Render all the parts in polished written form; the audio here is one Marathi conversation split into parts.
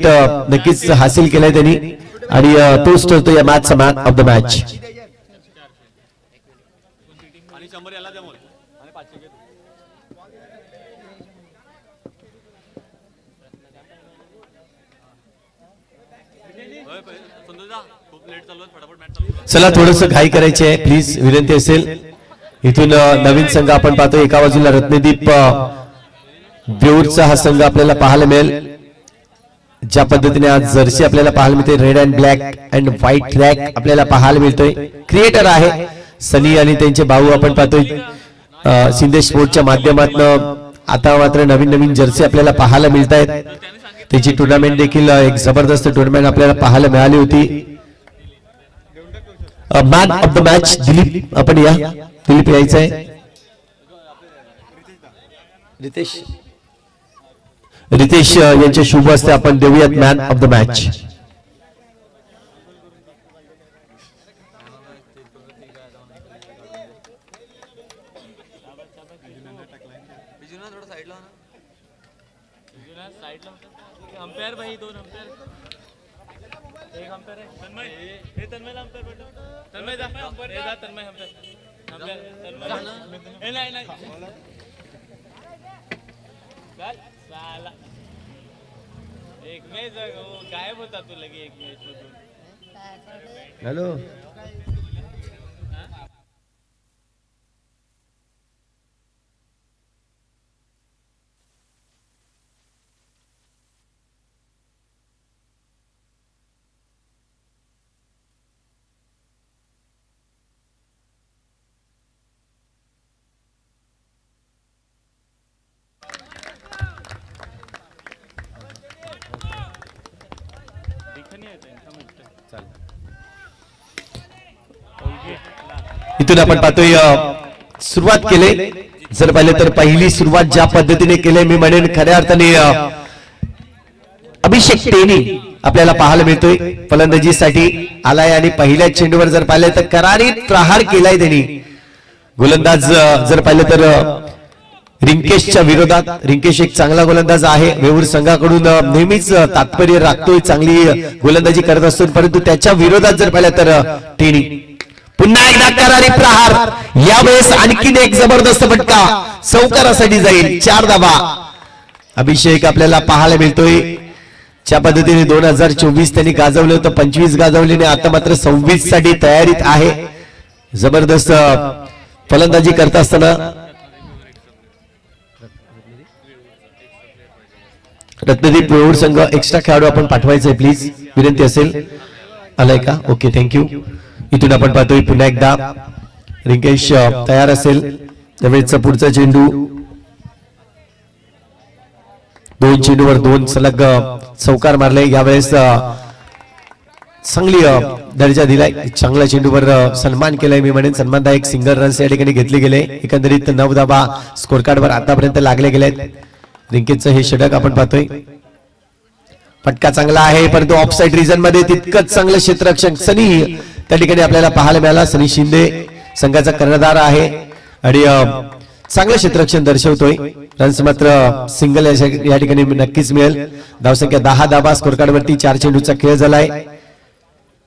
नक्कीच हासिल केलाय त्यांनी आणि तोच ठरतो या मॅचचा मॅन ऑफ द मॅच. चला थोडस घाई करायची आहे प्लीज, विनंती असेल. इथून नवीन संघ आपण पाहतो. एका बाजूला रत्नदीप बेऊरचा हा संघ आपल्याला पाहायला मिळेल. ज्या पद्धतीने आज जर्सी आपल्याला पाहायला मिळते, red and black and white track आपल्याला पाहायला मिळतोय. क्रिएटर आहे सनी आणि त्यांचे भाऊ आपण पाहतोय शिंदे स्पोर्टच्या माध्यमातून. आता मात्र नवीन नवीन जर्सी आपल्याला पाहायला मिळत आहेत. त्याची टुर्नामेंट देखील एक जबरदस्त टुर्नामेंट आपल्याला पाहायला मिळाली होती. Man of the match Dilip, आपण या. दिलीप यायचं आहे. रितेश यांच्या शुभ हस्ते आपण देऊयात man of the match. Umpire भाई, दोन अंपायर, एक अंपायर आहे तन्मय. हे तन्मयला अंपायर पडलं. तन्मय जा, अंपायर जा. Tanmay umpire, umpire Tanmay. हे नाही साला एक मॅच गायब होता तू लगे एक मॅच मधून. हॅलो इथून आपण पाहतोय सुरुवात केले. जर पाहिलं तर पहिली सुरुवात ज्या पद्धतीने केली मी म्हणेन खऱ्या अर्थाने अभिषेक टेनी आपल्याला पाहायला मिळतोय. फलंदाजीसाठी आलाय आणि पहिल्या चेंडूवर जर पाहिलं तर करारी प्रहार केलाय त्यांनी. गोलंदाज जर पाहिलं तर रिंकेशच्या विरोधात. रिंकेश एक चांगला गोलंदाज आहे. वेऊर संघाकडून नेहमीच तात्पर्य राखतोय, चांगली गोलंदाजी करत असतो. परंतु त्याच्या विरोधात जर पाहिलं तर टेनी पुन्हा एकदा करारी प्रहार. यावेळेस आणखीन एक जबरदस्त फटका चौकारासाठी जाईल. 4 धावा अभिषेक आपल्याला पाहायला मिळतोय. ज्या पद्धतीने 2024 त्यांनी गाजवलं होतं, 25 गाजवले, आता मात्र 26 साठी तयारीत आहे. जबरदस्त फलंदाजी करत असताना रत्नदीप वेऊर संघ एक्स्ट्रा खेळाडू आपण पाठवायचंय प्लीज, विनंती असेल. आलाय का? Okay, thank you. इथून आपण पाहतोय पुन्हा एकदा रिंकेश तयार असेल. त्यावेळेचा पुढचा चेंडू 2 चेंडूवर 2 सलग चौकार मारले. यावेळेस चांगली दर्जा दिलाय. चांगल्या चेंडूवर सन्मान केलाय मी म्हणेन. सन्मानदायक सिंगल रन्स या ठिकाणी घेतले गेले. एकंदरीत 9 धावा स्कोर कार्डवर आतापर्यंत लागले गेले. रिंकेशचं हे षटक आपण पाहतोय. फटका चांगला आहे परंतु ऑफसाइड रिजन मध्ये तितकंच चांगलं क्षेत्ररक्षण सनी त्या ठिकाणी आपल्याला पाहायला मिळाला. सनी शिंदे संघाचा कर्णधार आहे आणि चांगलं क्षेत्ररक्षण दर्शवतोय. रन्स मात्र सिंगल या ठिकाणी नक्कीच मिळेल. धावसंख्या 10 धावा स्कोर कार्ड वरती. 4 चेंडूचा खेळ झालाय.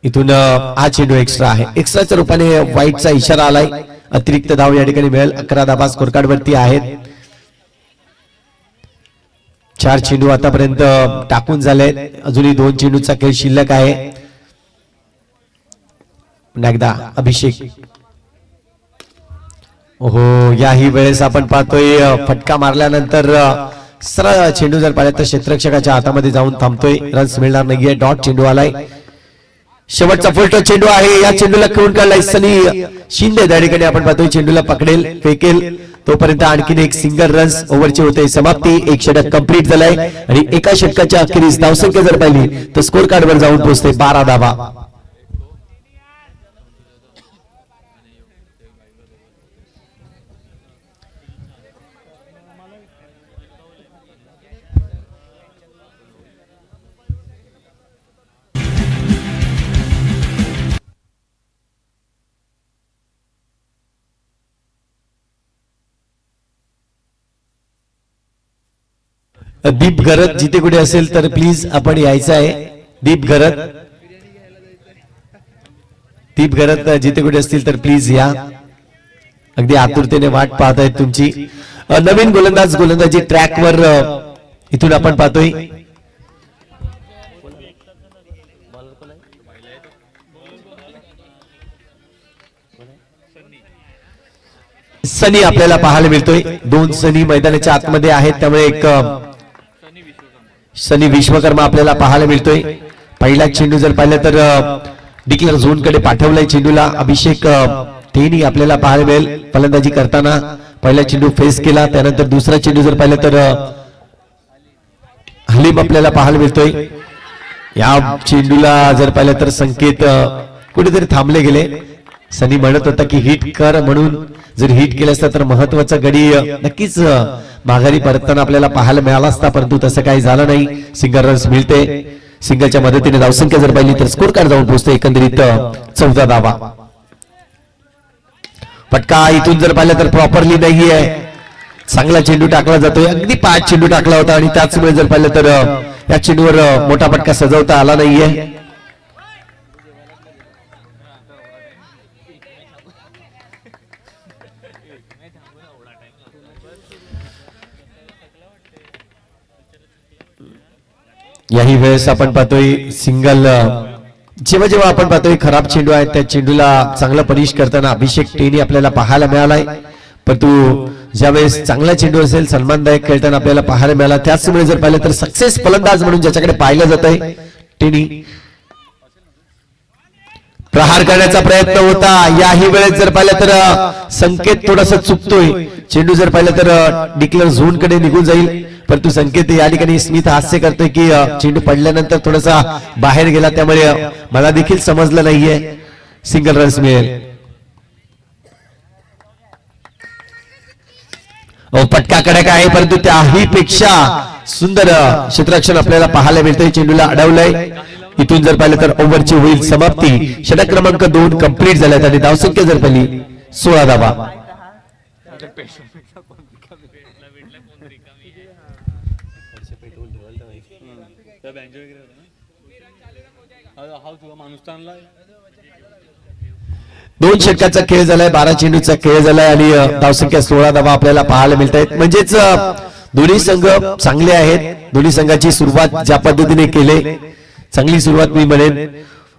इथून हा चेंडू एक्स्ट्रा आहे. एक्स्ट्राच्या रूपाने व्हाईटचा इशारा आलाय. अतिरिक्त धाव या ठिकाणी मिळेल. 11 धावा स्कोर कार्ड वरती आहेत. 4 चेंडू आतापर्यंत टाकून झाले. अजूनही 2 चेंडूचा खेळ शिल्लक आहे. एकदा अभिषेक. ओहो, याही वेळेस आपण पाहतोय फटका मारल्यानंतर सरळ चेंडू जर पाहिला तर क्षेत्ररक्षकाच्या हातामध्ये जाऊन थांबतोय. रन्स मिळणार नाहीये. डॉट चेंडू आलाय. शेवटचा फुलटॉस चेंडू आहे. या चेंडूला खेळून काढलाय सनी शिंदे. त्या ठिकाणी आपण पाहतोय चेंडूला पकडेल, फेकेल. तोपर्यंत आणखीन एक सिंगल रन्स ओव्हरची होते समाप्ती. एक षटक कंप्लीट झालाय आणि एका षटकाच्या अखेरीस धावसंख्या जर पाहिली तर स्कोर कार्डवर जाऊन पोहोचते 12 धावा. दीप घरत जिथे कुठे असेल तर प्लीज आपण यायचं आहे. दीप घरत जिथे कुठे असतील तर प्लीज या. अगदी आतुरतेने वाट पाहत आहेत तुमची. नवीन गोलंदाजी ट्रॅकवर इथून आपण पाहतोय. सनी आपल्याला पाहायला मिळतोय. 2 सनी मैदानाच्या आतमध्ये आहेत, त्यामुळे एक सनी विश्वकर्मा आपल्याला पाहायला मिळतोय. पहिला चेंडू जर पाहिलं तर डिक्लेअर झोन कडे पाठवलाय चेंडूला. अभिषेक तेनी आपल्याला पाहायला मिळेल फलंदाजी करताना. पहिला चेंडू फेस केला, त्यानंतर दुसरा चेंडू जर पाहिलं तर हलीम आपल्याला पाहायला मिळतोय. या चेंडूला जर पाहिलं तर संकेत कुठेतरी थांबले गेले. सनी म्हणत होता की हिट कर म्हणून, जर हिट केलं असतं तर महत्वाचा गडी नक्कीच माघारी परतताना आपल्याला पाहायला मिळाला असता, परंतु तसं काही झालं नाही. सिंगल रन्स मिळते. सिंगलच्या मदतीने धावसंख्या जर पाहिली तर स्कोर कार्ड जाऊन पोहोचते एकंदरीत 14 धावा. फटका इथून जर पाहिलं तर प्रॉपरली नाहीये. चांगला चेंडू टाकला जातोय. अगदी 5 चेंडू टाकला होता आणि त्याचमुळे जर पाहिलं तर या चेंडूवर मोठा फटका सजवता आला नाहीये. याही वेळेस आपण पाहतोय सिंगल. जेव्हा आपण पाहतोय खराब चेंडू आहे त्या चेंडूला चांगला पनिश करताना अभिषेक टेनी आपल्याला पाहायला मिळालाय. परंतु ज्यावेळेस चांगला चेंडू असेल सन्मानदायक खेळताना आपल्याला पाहायला मिळाला. त्याचमुळे जर पाहिलं तर सक्सेस फलंदाज म्हणून ज्याच्याकडे पाहिलं जात आहे टेनी. प्रहार करण्याचा प्रयत्न होता. याही वेळेस जर पाहिलं तर संकेत थोडासा चुकतोय. चेंडू जर पाहिलं तर डिक्लेअर झोन कडे निघून जाईल, परंतु संकेत या ठिकाणी स्मिथ हास्य करतोय की चेंडू पडल्यानंतर थोडासा बाहेर गेला, त्यामुळे मला देखील समजलं नाहीये. सिंगल रन्स मिळेल. पटका कडक आहे, परंतु त्याही पेक्षा सुंदर क्षेत्ररक्षण आपल्याला पाहायला मिळतंय. चेंडूला अडवलंय. इथून जर पाहिलं तर ओव्हरची होईल समाप्ती. षटक क्रमांक 2 कंप्लीट झाल्यात आणि धावसंख्या जर पाहिली 16 धावा. दोन षटकाचा खेळ झालाय, 12 चेंडूचा खेळ झालाय आणि धावसंख्या 16 धावा आपल्याला पाहायला मिळत आहेत. म्हणजेच दोन्ही संघ चांगले आहेत. दोन्ही संघाची सुरुवात ज्या पद्धतीने केली, चांगली सुरुवात मी म्हणेन.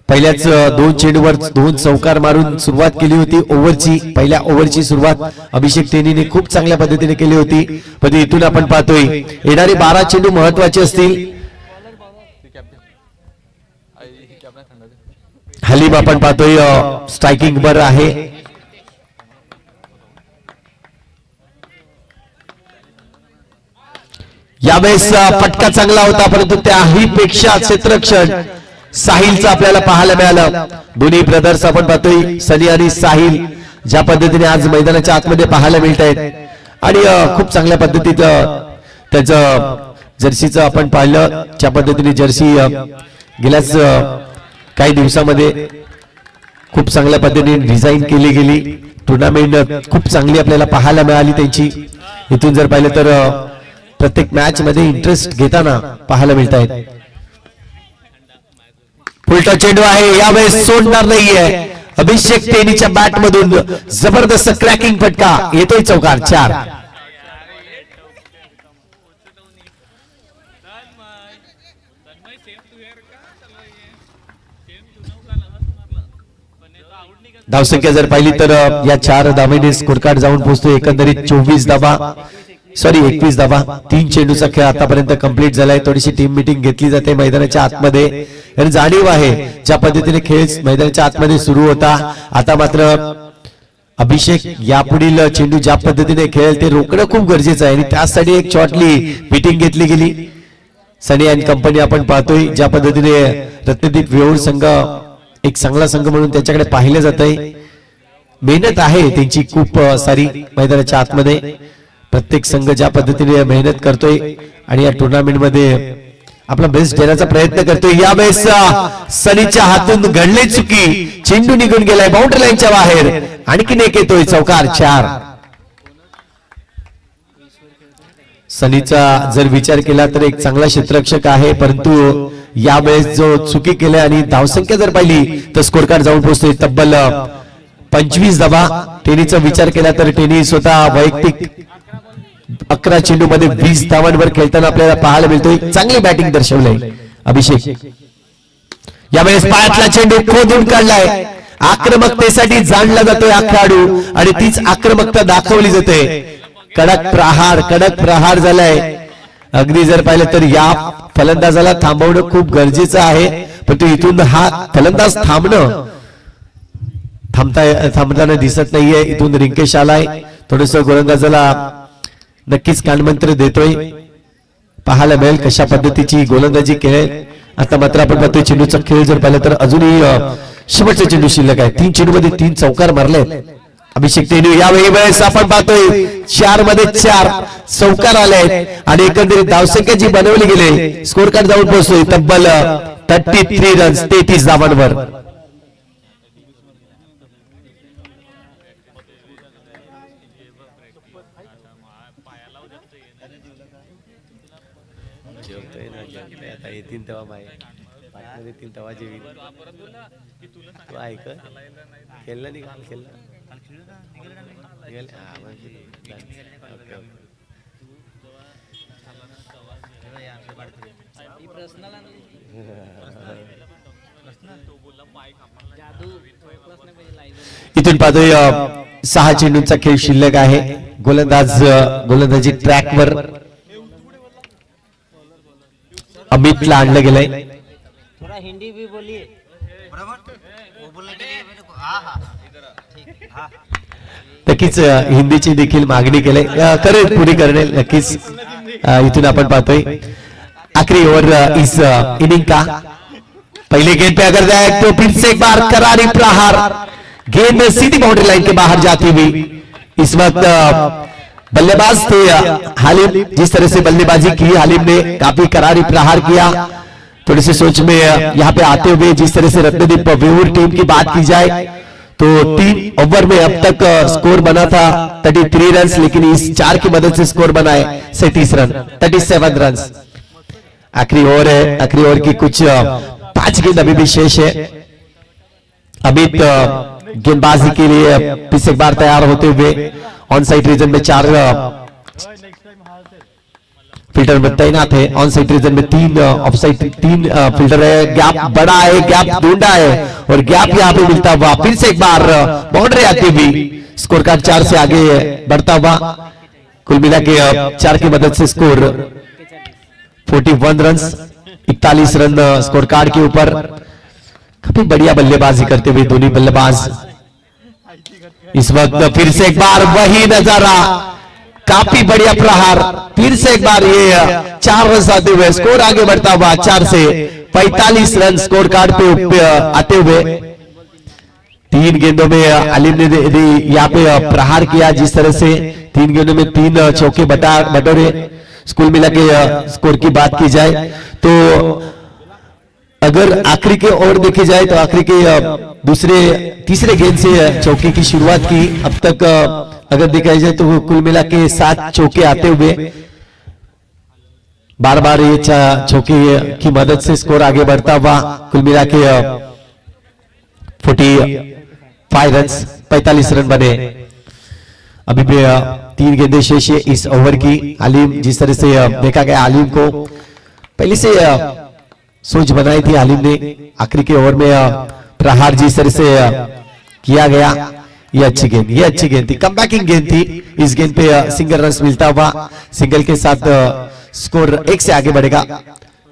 पहिल्याच 2 चेंडूवर 2 चौकार मारून सुरुवात केली होती ओव्हरची. पहिल्या ओव्हरची सुरुवात अभिषेक तेनीने खूप चांगल्या पद्धतीने केली होती. पण इथून आपण पाहतोय येणारे 12 चेंडू महत्वाचे असतील. हलीम आपण पाहतोय स्ट्रायकिंग वर आहे. यावेळेस फटका चांगला होता, परंतु त्याही पेक्षा क्षेत्ररक्षण साहिलचं आपल्याला पाहायला मिळालं. दोन्ही ब्रदर्स आपण पाहतोय सनी आणि साहिल ज्या पद्धतीने आज मैदानाच्या आतमध्ये पाहायला मिळत आहेत आणि खूप चांगल्या पद्धतीत त्याचं जर्सीचं आपण पाहिलं. ज्या पद्धतीने जर्सी गेल्याच काही दिवसामध्ये खूप चांगल्या पद्धतीने डिझाईन केली गेली. टुर्नामेंट खूप चांगली आपल्याला पाहायला मिळाली त्यांची. इथून जर पाहिलं तर प्रत्येक मॅच मध्ये इंटरेस्ट घेताना पाहायला मिळत आहेत. उलटा चेंडू आहे, यावेळेस सोडणार नाहीये. अभिषेक तेनीच्या बॅट मधून जबरदस्त क्रॅकिंग फटका येतोय. चौकार 4. धावसंख्या जर पाहिली तर या 4 धावेने स्कोर कार्ड जाऊन पोहोचतो एकंदरीत 24 धावा. 21 धावा. 3 चेंडूचा खेळ आतापर्यंत कंप्लीट झालाय. थोडीशी टीम मीटिंग घेतली जाते मैदानाच्या आतमध्ये आणि जाणीव आहे ज्या पद्धतीने खेळ मैदानाच्या आतमध्ये सुरू होता. आता मात्र अभिषेक यापुढील चेंडू ज्या पद्धतीने खेळेल ते रोखणं खूप गरजेचं आहे आणि त्यासाठी एक शॉर्टली मीटिंग घेतली गेली. सनी अँड कंपनी आपण पाहतोय ज्या पद्धतीने रत्नदीप वेऊळ संघ एक चांगला संघ म्हणून त्याच्याकडे पाहिलं जात आहे. मेहनत आहे त्यांची खूप सारी मैदानाच्या आतमध्ये. प्रत्येक संघ ज्या पद्धतीने मेहनत करतोय आणि या टुर्नामेंट मध्ये आपला बेस्ट देण्याचा प्रयत्न करतोय. यावेळेस सनीच्या हातून घडली चुकी, चेंडू निघून गेलाय बाउंड्री लाईनच्या बाहेर. आणखीन एक येतोय. चौकार 4. सनीचा जर विचार केला तर एक चांगला क्षेत्ररक्षक आहे, परंतु यावेळेस जो चुकी केल्या आणि धावसंख्या जर पाहिली तर स्कोर कार्ड जाऊन पोहोचते तब्बल 25 धावा. टेनीचा विचार केला तर टेनी स्वतः वैयक्तिक 11 चेंडू मध्ये 20 धावांवर खेळताना आपल्याला पाहायला मिळतोय. चांगली बॅटिंग दर्शवलंय अभिषेक. यावेळेस पायातला चेंडू खोदून काढलाय. आक्रमकतेसाठी जाणला जातोय हा खेळाडू आणि तीच आक्रमकता दाखवली जाते. कडक प्रहार झालाय. अगदी जर पाहिलं तर या फलंदाजाला थांबवणं खूप गरजेचं आहे, पण तो इथून हा फलंदाज थांबताना दिसत नाहीये. इथून रिंकेश आलाय. थोडस गोलंदाजाला नक्कीच कानमंत्र देतोय. पाहायला मिळेल कशा पद्धतीची गोलंदाजी केली. आता मात्र आपण पाहतोय चेंडूचा खेळ जर पाहिलं तर अजूनही शेवटचा चेंडू शिल्लक आहे. 3 चेंडू मध्ये 3 चौकार मारले अभिषेक टेनी. यावेळी वेळेस आपण पाहतोय 4 मध्ये 4 चौकार आले आणि एकंदरीत धावसंख्या जी बनवली गेली स्कोर कार्ड जाऊन पोहोचतोय तब्बल 33 रन्स 33 धावांवर. येतील तेव्हा बाहेर येतील तेव्हा जेवी तू ऐक खेळला नाही काल खेळला इथून पाहतोय 6 चेंडूंचा खेळ शिल्लक आहे. गोलंदाजी ट्रॅकवर अमितला आणलं गेलंय. थोड़ा हिंदी भी बोलिए बराबर वो बोलने के लिए मेरे को हाँ ठीक हाँ नक्कीच हिंदीची देखील मागणी केली करेल पुरी करणे नक्कीच. इथून आपण पाहतोय आखिरी ओवर इस इनिंग का पहले गेंद पे अगर जाए तो फिर से एक बार करारी प्रहार. गेंद सीधी बाउंड्री लाइन के बाहर जाती हुई. इस वक्त बल्लेबाज थे हालिम. जिस तरह से बल्लेबाजी की हालिम ने काफी करारी प्रहार किया. थोड़ी सी सोच में यहाँ पे आते हुए जिस तरह से रत्नदीप व्यूअर टीम की बात की जाए तो 3 ओवर में अब तक स्कोर बना था 33 रन, लेकिन इस 4 की मदद से स्कोर बना है 37 रन 37 रन. आखिरी ओवर है. आखिरी ओवर की कुछ 5 गेंद अभी भी शेष है. अमित गेंदबाजी के लिए फिर से एक बार तैयार होते हुए ऑन साइड रीजन में 4 फील्डर में तैनात है. ऑन साइड रीजन में 3 ऑफ साइड 3 फील्डर है. गैप बड़ा है, गैप ढूंढा है और गैप यहाँ पे मिलता हुआ फिर से एक बार बाउंड्री आती हुई. स्कोर कार्ड 4 से आगे बढ़ता हुआ. कुल मिला के 4 की मदद से score 41 run 41 run score card के ऊपर. काफी बढ़िया बल्लेबाजी करते हुए दोनों बल्लेबाज. इस वक्त फिर से एक बार वही नजारा. काफी बढ़िया प्रहार. फिर से एक बार ये 4 रन आते हुए स्कोर आगे बढ़ता हुआ 4 से 45 रन स्कोर कार्ड पे आते हुए. 3 गेंदों में आलिम ने यहाँ पे प्रहार किया. जिस तरह से 3 गेंदों में 3 चौके बटोरे. स्कूल मिला के स्कोर की बात की जाए तो अगर आखिरी के ओर देखी जाए तो आखिरी के तीसरे गेंद से चौके की शुरुआत की. अब तक अगर देखा जाए तो कुल मिला के 7 चौके आते हुए बार बार ये चौके की मदद से स्कोर आगे बढ़ता हुआ. कुल मिला के 45 रन 45 रन बने. अभी भी 3 गेंदें शेष है इस ओवर की. आलिम जिस तरह से देखा गया आलिम को पहले से सोच बनाई थी आलिम ने. आखिरी के ओवर में प्रहार जिस तरह से किया गया ये अच्छी गेंद थी. कम बैकिंग गेंद थी. इस गेंद पे सिंगल रन मिलता हुआ. सिंगल के साथ स्कोर 1 से आगे बढ़ेगा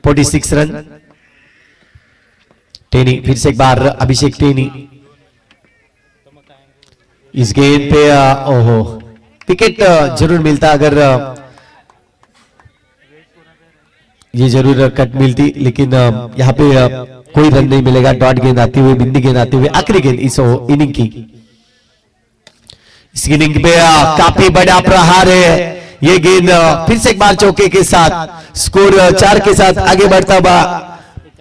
46 रन. टेनी फिर से एक बार अभिषेक टेनी. इस गेंद पे ओहो विकेट जरूर मिलता अगर ये जरूर कट मिलती, लेकिन यहाँ पे कोई रन नहीं मिलेगा. डॉट गेंद आती हुई, बिंदी गेंद आती हुई आखिरी गेंद इस इनिंग की. इस इनिंग पे काफी बड़ा प्रहार है. ये गेंद फिर से एक बार चौके के साथ स्कोर 4 के साथ आगे बढ़ता हुआ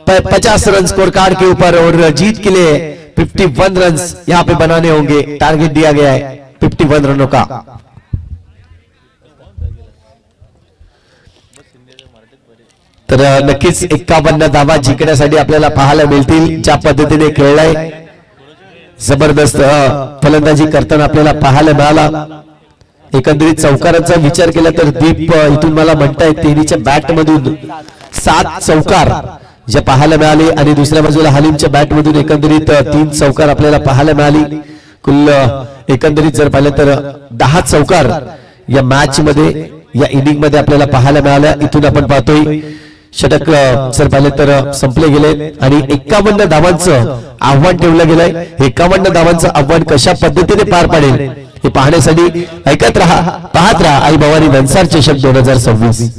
50 रन स्कोर कार्ड के ऊपर और जीत के लिए 51 रन यहाँ पे बनाने होंगे. टारगेट दिया गया है 51 रनों का. तर नक्कीच 51 धावा जिंकण्यासाठी आपल्याला पाहायला मिळतील. ज्या पद्धतीने खेळलाय जबरदस्त फलंदाजी करताना आपल्याला पाहायला मिळाला. एकंदरीत चौकारांचा विचार केला तर दीप इथून मला म्हणतायत तेनीच्या बॅट मधून 7 चौकार जे पाहायला मिळाले आणि दुसऱ्या बाजूला हलीमच्या बॅट मधून एकंदरीत 3 चौकार आपल्याला पाहायला मिळाली. कुल एकंदरीत जर पाहिलं तर 10 चौकार या मॅच मध्ये या इनिंग मध्ये आपल्याला पाहायला मिळाल्या. इथून आपण पाहतोय षटक जर पाहिलं तर संपले गेले आणि 51 धावांचं आव्हान ठेवलं गेलंय. 51 धावांचं आव्हान कशा पद्धतीने पार पाडेल हे पाहण्यासाठी ऐकत राहा, पाहत राहा आई भवानी वंसार चषक 2026.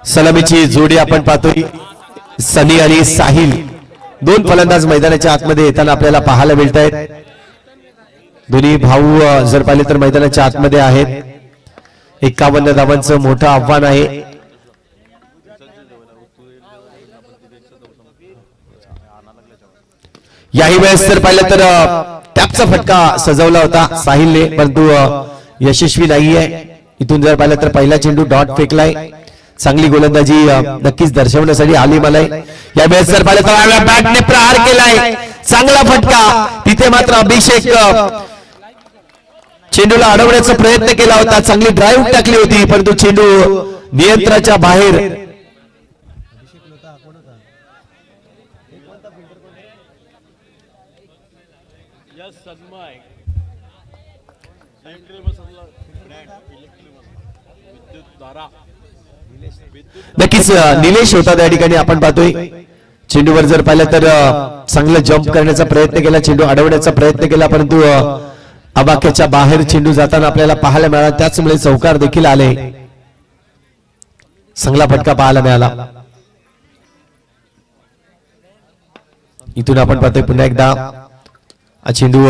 सलामीची जोडी आपण पाहतोय सनी आणि साहिल. 2 फलंदाज मैदानाच्या आतमध्ये येताना आपल्याला पाहायला मिळत आहेत. दोन्ही भाऊ जर पाहिले तर मैदानाच्या आतमध्ये आहेत. 51 धावांचं मोठं आव्हान आहे. याही वेळेस जर पाहिलं तर टॅपचा फटका सजवला होता साहिलने, परंतु यशस्वी नाहीये. इथून जर पाहिलं तर पहिला चेंडू डॉट फेकलाय. चांगली गोलंदाजी नक्कीच दर्शवण्यासाठी आली मला. या वेळेस जर पाहिलं तर बॅटने प्रहार केलाय, चांगला फटका. तिथे मात्र अभिषेक चेंडूला अडवण्याचा प्रयत्न केला होता, चांगली ड्राईव्ह टाकली होती, परंतु चेंडू नियंत्रणाच्या बाहेर. नक्कीच निलेश होता त्या ठिकाणी. आपण पाहतोय चेंडूवर जर पाहिलं तर चांगलं जम्प करण्याचा प्रयत्न केला, चेंडू अडवण्याचा प्रयत्न केला, परंतु आबाक्याच्या बाहेर चेंडू जाताना आपल्याला पाहायला मिळाला. त्याचमुळे चौकार देखील आले. चांगला फटका पाहायला मिळाला. इथून आपण पाहतोय पुन्हा एकदा चेंडू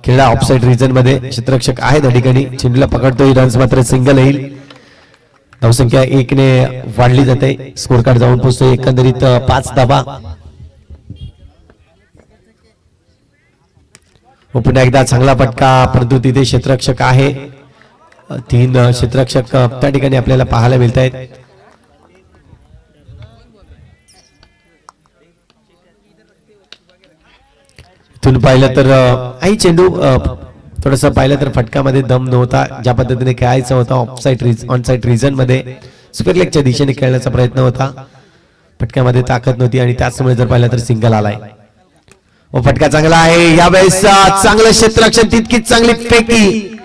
खेळला ऑफसाइड रिजन मध्ये. क्षेत्ररक्षक आहे त्या ठिकाणी, चेंडूला पकडतोय. रन्स मात्र सिंगल येईल. धावसंख्या 1 ने वाढली जाते. स्कोर कार्ड जाऊन पोहोचतोय एकंदरीत 5 धावा. पुन्हा एकदा चांगला फटका, परंतु तिथे क्षेत्ररक्षक आहे. 3 क्षेत्ररक्षक त्या ठिकाणी आपल्याला पाहायला मिळत आहेत. इथून पाहिलं तर आई चेंडू थोडस पाहिलं तर फटकामध्ये दम नव्हता. ज्या पद्धतीने खेळायचा होता ऑन साइड रिजन मध्ये सुपर लेगच्या दिशेने खेळण्याचा प्रयत्न होता, फटक्यामध्ये ताकद नव्हती आणि त्याचमुळे जर पाहिलं तर सिंगल आलाय. फटका चांगला आहे. यावेळेस चांगलं क्षेत्ररक्षण, तितकीच चांगली फेकी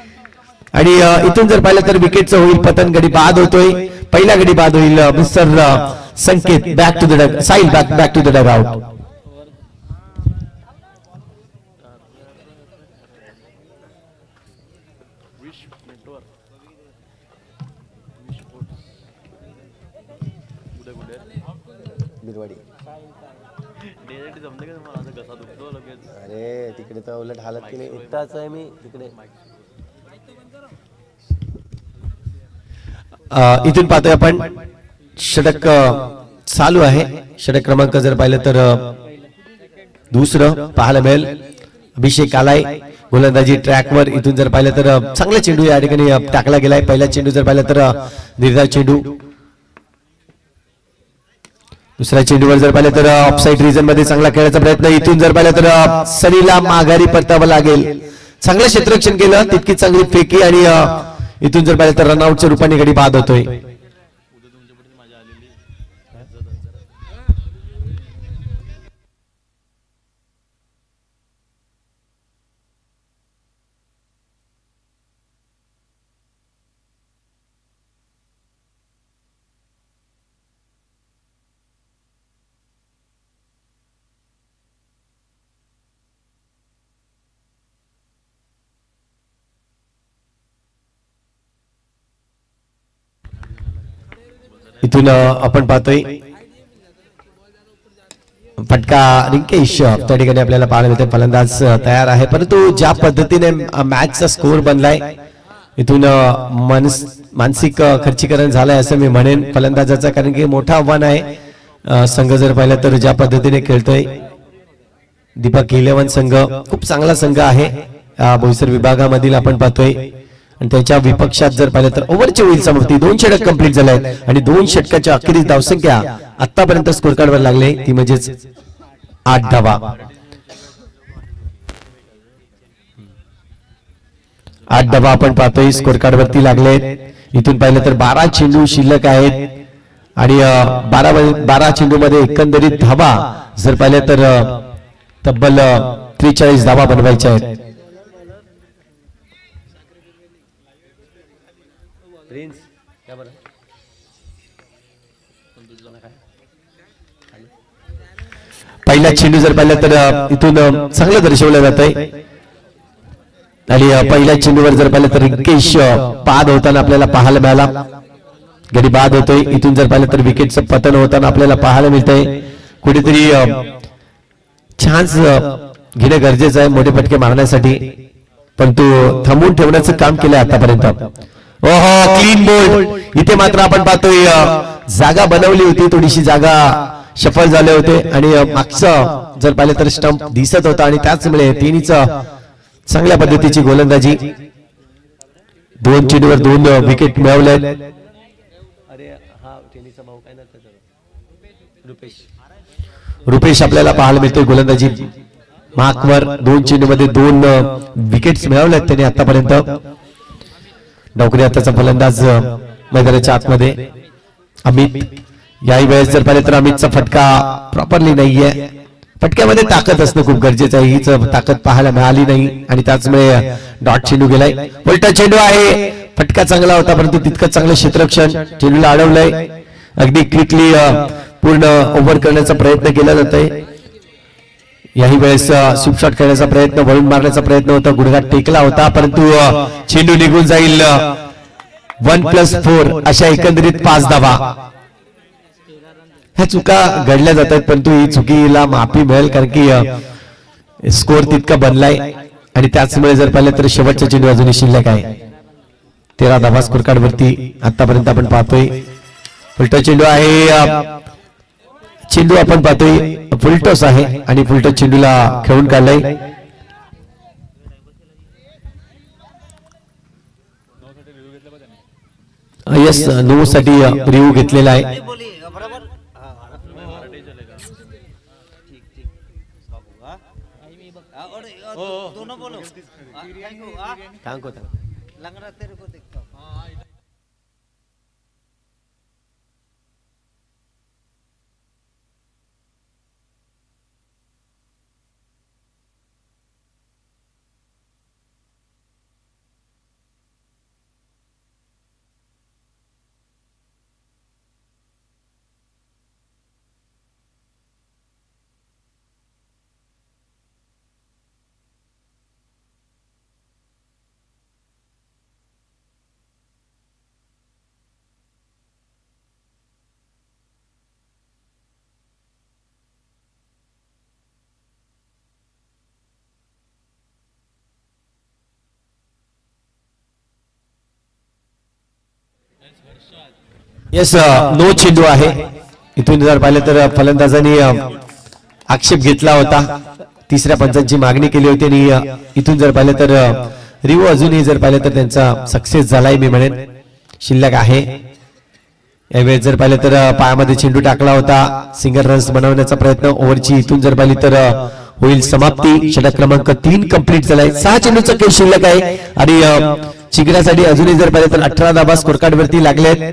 आणि इथून जर पाहिलं तर विकेटचं होईल पतन. गडी बाद होतोय. पहिला गडी बाद होईल. Mister Sanket back to the dug, Sahil back to the dugout. अरे तिकडे तर उलट हालत की नाही. एकटाच आहे मी तिकडे. इथून पाहतोय आपण षटक चालू आहे. षटक क्रमांक जर पाहिलं तर दुसरं पाहायला मिळेल. अभिषेक आलाय गोलंदाजी ट्रॅकवर. इथून जर पाहिलं तर चांगला चेंडू या ठिकाणी टाकला गेलाय. पहिला चेंडू जर पाहिलं तर निर्धार चेंडू. दुसऱ्या चेंडूवर जर पाहिलं तर ऑफसाइड रिजन मध्ये चांगला खेळायचा प्रयत्न. इथून जर पाहिलं तर सनीला माघारी परतावं लागेल. चांगलं क्षेत्ररक्षण केलं, तितकी चांगली फेकी आणि इथून जर पाहिलं तर रनआउटच्या रूपाने गडी बाद होतोय. इथून आपण पाहतोय फटका रिंकेश त्या ठिकाणी आपल्याला पाहायला मिळते. फलंदाज तयार आहे, परंतु ज्या पद्धतीने मॅचचा स्कोर बनलाय इथून मानसिक खर्चीकरण झालंय असं मी म्हणेन फलंदाजाचा, कारण की मोठं आव्हान आहे. संघ जर पाहिलं तर ज्या पद्धतीने खेळतोय दीपक 11 संघ खूप चांगला संघ आहे बोईसर विभागामधील आपण पाहतोय. आणि त्याच्या विपक्षात जर पाहिलं तर ओव्हरची होईल समाप्ती. 2 षटक कंप्लीट झाले आहेत आणि 2 षटकाच्या अखेरीस धावसंख्या आतापर्यंत स्कोर कार्डवर लागले ती म्हणजेच 8 धावा. 8 धावा आपण पाहतोय स्कोर कार्ड वरती लागले. इथून पाहिलं तर 12 चेंडू शिल्लक आहेत आणि 12 चेंडू मध्ये एकंदरीत धावा जर पाहिलं तर तब्बल 43 धावा बनवायच्या आहेत. पहिला चेंडू जर पाहिलं तर इथून चांगलं दर्शवलं जात आहे आणि पहिल्या चेंडूवर जर पाहिलं तर रिंकेश बाद होताना आपल्याला पाहायला मिळाला. गडी बाद होतोय. इथून जर पाहिलं तर विकेटचं पतन होताना आपल्याला पाहायला मिळतंय. कुठेतरी चान्स घेणं गरजेचं आहे मोठे फटके मारण्यासाठी, पण तो थांबवून ठेवण्याचं काम केलंय आतापर्यंत. ओहो, क्लीन बोल्ड. इथे मात्र आपण पाहतोय जागा बनवली होती, थोडीशी जागा सफल झाले होते आणि मागचं जर पाहिलं तर स्टंप दिसत होता आणि त्याचमुळे तिन्हीचं चांगल्या पद्धतीची गोलंदाजी. 2 चेंडूवर 2 विकेट मिळवले. रुपेश आपल्याला पाहायला मिळतोय गोलंदाजी मार्कवर. 2 चेंडू मध्ये 2 विकेट्स मिळवल्यात त्यांनी आतापर्यंत. नौकरी आताचा फलंदाज मैदानाच्या आतमध्ये अमित. याही वेळेस जर पाहिलं तर अमितचा फटका प्रॉपरली नाहीये. फटक्यामध्ये ताकद असणं खूप गरजेचं आहे. हीच ताकद पाहायला मिळाली नाही आणि त्याचमुळे डॉट चेंडू गेलाय. उलटा चेंडू आहे. फटका चांगला होता परंतु तितकं चांगलं क्षेत्ररक्षण चेंडूला अडवलंय. अगदी क्विकली पूर्ण ओव्हर करण्याचा प्रयत्न केला जातोय. याही वेळेस स्वीप शॉट खेळण्याचा प्रयत्न, वळून मारण्याचा प्रयत्न होता, गुडघा टेकला होता परंतु चेंडू निघून जाईल. 1+4 अशा एकंदरीत 5 धावा. ह्या चुका घडल्या जातात परंतु ही चुकीला माफी मिळेल कारण की स्कोर तितका बनलाय आणि त्याचमुळे जर पाहिलं तर शेवटचा चेंडू अजूनही शिल्लक आहे. 13 धावा स्कोर कार्ड वरती आतापर्यंत आपण पाहतोय. उलटा चेंडू आहे. चेंडू आपण पाहतोय फुलटॉस आहे आणि फुलटॉस चेंडूला खेळून काढलाय. यस, 9 साठी रिव्ह्यू घेतलेला आहे. दोनों बोलो. लग रहा तेरे को देखता हूँ. यस, 9 चेंडू आहे. इथून जर पाहिलं तर फलंदाजांनी आक्षेप घेतला होता, 3ऱ्या पंचांची मागणी केली होती आणि इथून जर पाहिलं तर रिव्ह्यू अजूनही जर पाहिलं तर त्यांचा सक्सेस झालाय मी म्हणेन. शिल्लक आहे. यावेळेस जर पाहिलं तर पायामध्ये चेंडू टाकला होता. सिंगल रन्स बनवण्याचा प्रयत्न. ओव्हरची इथून जर पाहिली तर होईल समाप्ती. षटक क्रमांक 3 कंप्लीट झालाय. 6 चेंडूचा खेळ शिल्लक आहे आणि चिकण्यासाठी अजूनही जर पाहिलं तर 18 धावा स्कोर कार्ड वरती लागलेत.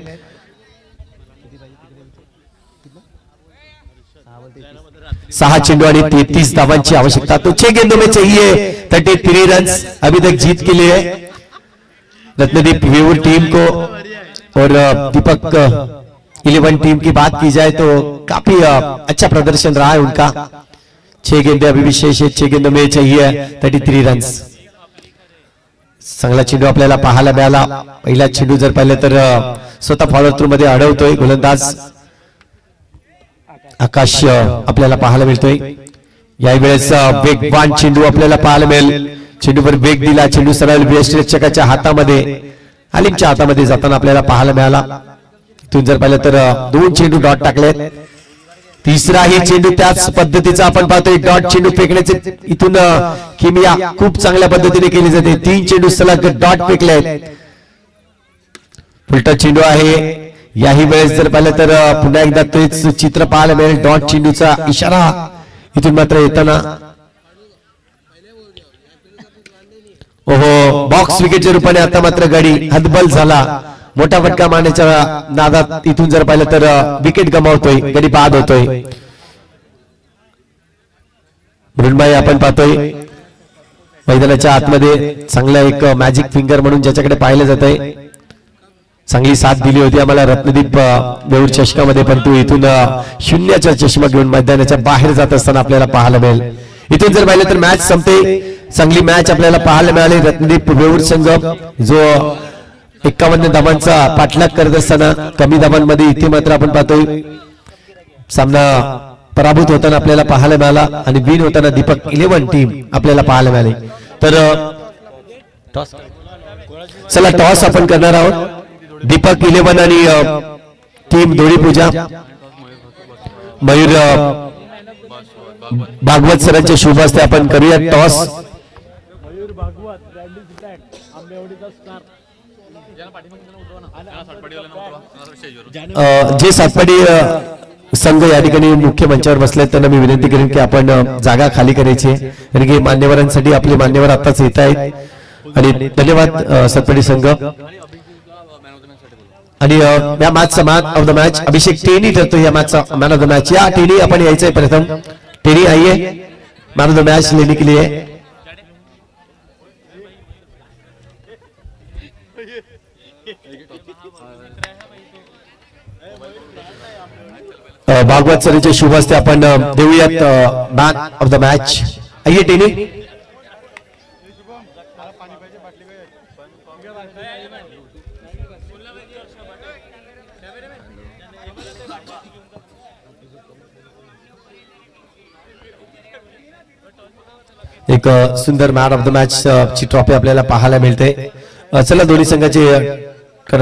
6 चेंडू आणि 33 धावांची आवश्यकता. तो 6 गेंदों में चाहिए 33 रन्स. अभी तक जीत के लिए रत्नदीप वेवूर टीम को और दीपक 11 टीम की बात की जाए तो काफी अच्छा प्रदर्शन रहा है उनका. 6 गेंदे अभी भी शेष है. 6 गेंदों में चाहिए 33 रन्स. चांगला चेंडू आपल्याला पाहायला मिळाला. पहिला चेंडू जर पाहिलं तर स्वतः फॉलो थ्रू मध्ये अडवतोय गोलंदाज आकाश आपल्याला पाहायला मिळतोय. यावेळेस वेगवान चेंडू आपल्याला पाहायला मिळेल. चेंडूवर वेग दिला, चेंडू सरळ विश्लेषकाच्या हातामध्ये, आलिमच्या हातामध्ये जाताना आपल्याला पाहायला मिळाला. इथून जर पाहिलं तर 2 चेंडू डॉट टाकलेत. तिसराही चेंडू त्याच पद्धतीचा आपण पाहतोय. डॉट चेंडू फेकण्याचे इथून किमिया खूप चांगल्या पद्धतीने केली जाते. 3 चेंडू सलग डॉट फेकलेत. उलटा चेंडू आहे. याही वेळेस जर पाहिलं तर पुन्हा एकदा तेच चित्र पाहायला मिळेल. डॉट चेंडूचा इशारा इथून मात्र येताना ओहो, बॉक्स विकेटच्या रूपाने आता मात्र गडी हतबल झाला. मोठा फटका मारण्याच्या नादात इथून जर पाहिलं तर विकेट गमावतोय, गडी बाद होतोय. मृण्मय आपण पाहतोय मैदानाच्या आतमध्ये चांगला एक मॅजिक फिंगर म्हणून ज्याच्याकडे पाहिलं जात आहे. चांगली साथ दिली होती आम्हाला रत्नदीप वेऊर चषकामध्ये, पण तू इथून 0चा चष्मा घेऊन मैदानाच्या बाहेर जात असताना आपल्याला पाहायला मिळेल. इथून जर पाहिलं तर मॅच संपते. चांगली मॅच आपल्याला पाहायला मिळाली. रत्नदीप वेऊर संघ जो 51 धावांचा पाठलाग करत असताना कमी धावांमध्ये इथे मात्र आपण पाहतोय सामना पराभूत होताना आपल्याला पाहायला मिळाला आणि विन होताना दीपक 11 टीम आपल्याला पाहायला मिळाली. तर चला टॉस आपण करणार आहोत. दीपक 11 आणि टीम दोडी पूजा मयूर भागवत सरांच्या शुभ हस्ते आपण करूया टॉस. जे सातपाडी संघ या ठिकाणी मुख्य मंचावर बसले त्यांना मी विनंती करेन की आपण जागा खाली करायची आहे, कारण की मान्यवरांसाठी आपले मान्यवर आताच येत आहेत. आणि धन्यवाद सातपाडी संघ. आणि या मॅचचा मॅन ऑफ द मॅच अभिषेक टेनी ठरतो. या मॅचचा मॅन ऑफ द मॅच. या टेनी आपण यायचंय प्रथम. टेनी आइए मैन ऑफ द मैच लेने के लिए. भागवत सरांच्या शुभ हस्ते आपण देऊयात मॅन ऑफ द मॅच. आइए टेनी. एक सुंदर मॅन ऑफ द मॅच ची ट्रॉफी आपल्याला पाहायला मिळते. चला दोन्ही संघाचे